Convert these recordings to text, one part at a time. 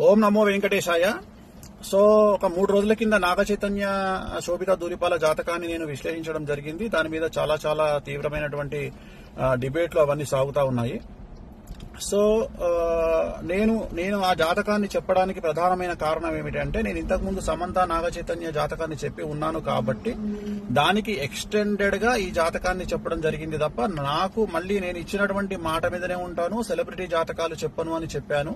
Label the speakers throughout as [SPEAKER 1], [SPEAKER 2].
[SPEAKER 1] ఓం నమో వెంకటేశాయ. So ఒక 3 రోజుల కింద నాగ చైతన్య శోభిత ధూళిపాల జాతకాన్ని నేను విశ్లేషించడం జరిగింది. దాని మీద చాలా తీవ్రమైనటువంటి డిబేట్లు అవన్నీ సాగుతా ఉన్నాయి. సో నేను ఆ జాతకాన్ని చెప్పడానికి ప్రధానమైన కారణం ఏమిటంటే, నేను ఇంతకుముందు సమంత నాగ చైతన్య జాతకాన్ని చెప్పి ఉన్నాను కాబట్టి దానికి ఎక్స్టెండెడ్ గా ఈ జాతకాన్ని చెప్పడం జరిగింది తప్ప, నాకు మళ్ళీ నేను ఇచ్చినటువంటి మాట మీదనే ఉంటాను, సెలబ్రిటీ జాతకాలు చెప్పను అని చెప్పాను.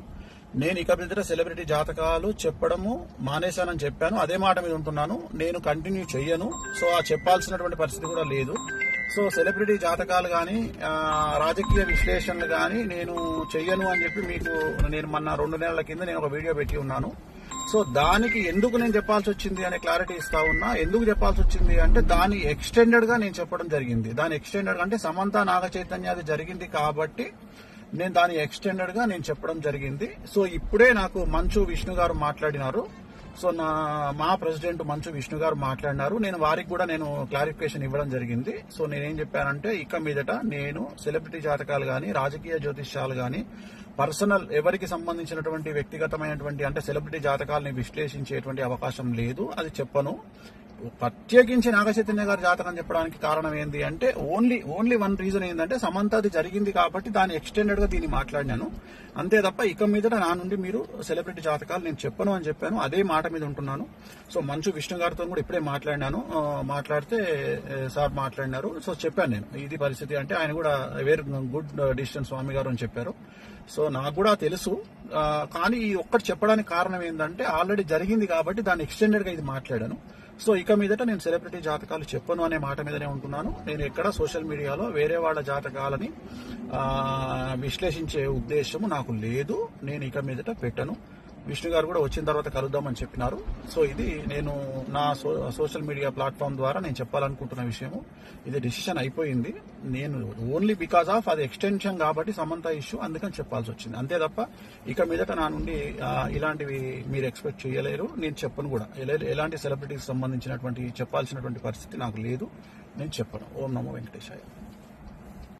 [SPEAKER 1] నేను ఇక మీద సెలబ్రిటీ జాతకాలు చెప్పడము మానేశానని చెప్పాను. అదే మాట మీద ఉంటున్నాను. నేను కంటిన్యూ చెయ్యను. సో ఆ చెప్పాల్సినటువంటి పరిస్థితి కూడా లేదు. సో సెలబ్రిటీ జాతకాలు గాని రాజకీయ విశ్లేషణలు గాని నేను చెయ్యను అని చెప్పి మీకు నేను మొన్న 2 నెలల కింద నేను ఒక వీడియో పెట్టి ఉన్నాను. సో దానికి ఎందుకు నేను చెప్పాల్సి వచ్చింది అనే క్లారిటీ ఇస్తా ఉన్నా. ఎందుకు చెప్పాల్సి వచ్చింది అంటే, దాని ఎక్స్టెండెడ్ గా నేను చెప్పడం జరిగింది. దాని ఎక్స్టెండెడ్ అంటే సమంత నాగ చైతన్య అది జరిగింది కాబట్టి నేను దాని ఎక్స్టెండెడ్ గా నేను చెప్పడం జరిగింది. సో ఇప్పుడే నాకు మంచు విష్ణు గారు మాట్లాడినారు. సో మా ప్రెసిడెంట్ మంచు విష్ణు గారు మాట్లాడినారు. నేను వారికి కూడా నేను క్లారిఫికేషన్ ఇవ్వడం జరిగింది. సో నేనేం చెప్పానంటే, ఇక మీదట నేను సెలబ్రిటీ జాతకాలు గాని రాజకీయ జ్యోతిష్యాలు గాని పర్సనల్ ఎవరికి సంబంధించినటువంటి వ్యక్తిగతమైనటువంటి అంటే సెలబ్రిటీ జాతకాలని విశ్లేషించేటువంటి అవకాశం లేదు. అది చెప్పను. ప్రత్యేకించి నాగ చైతన్య గారి జాతకం చెప్పడానికి కారణం ఏంటి అంటే, ఓన్లీ వన్ రీజన్ ఏంటంటే, సమంత అది జరిగింది కాబట్టి దాని ఎక్స్టెండెడ్ గా దీన్ని మాట్లాడినాను. అంతే తప్ప ఇక మీదట నా నుండి మీరు సెలబ్రిటీ జాతకాలు నేను చెప్పను అని చెప్పాను. అదే మాట మీద ఉంటున్నాను. సో మంచు విష్ణు గారితో కూడా ఇప్పుడే మాట్లాడినాను. మాట్లాడితే సార్ మాట్లాడినారు. సో చెప్పాను నేను ఇది పరిస్థితి అంటే, ఆయన కూడా వెరీ గుడ్ డిసిషన్ స్వామి గారు అని చెప్పారు. సో నాకు కూడా తెలుసు. కానీ ఈ ఒక్కటి చెప్పడానికి కారణం ఏంటంటే, ఆల్రెడీ జరిగింది కాబట్టి దాన్ని ఎక్స్టెండెడ్ గా ఇది మాట్లాడాను. సో ఇక మీదట నేను సెలబ్రిటీ జాతకాలు చెప్పను అనే మాట మీదనే ఉంటున్నాను. నేను ఎక్కడ సోషల్ మీడియాలో వేరే వాళ్ళ జాతకాలని విశ్లేషించే ఉద్దేశము నాకు లేదు. నేను ఇక మీదట పెట్టను. విష్ణు గారు కూడా వచ్చిన తర్వాత కలుద్దామని చెప్పినారు. సో ఇది నేను నా సోషల్ మీడియా ప్లాట్ఫామ్ ద్వారా నేను చెప్పాలనుకుంటున్న విషయము. ఇది డిసిషన్ అయిపోయింది. నేను ఓన్లీ బికాస్ ఆఫ్ అది ఎక్స్టెన్షన్ కాబట్టి సమంత ఇష్యూ, అందుకని చెప్పాల్సి వచ్చింది. అంతే తప్ప ఇక మీదట నా నుండి ఇలాంటివి మీరు ఎక్స్పెక్ట్ చేయలేరు. నేను చెప్పను కూడా. ఎలాంటి సెలబ్రిటీకి సంబంధించినటువంటి చెప్పాల్సినటువంటి పరిస్థితి నాకు లేదు. నేను చెప్పను. ఓం నమో వెంకటేశాయ.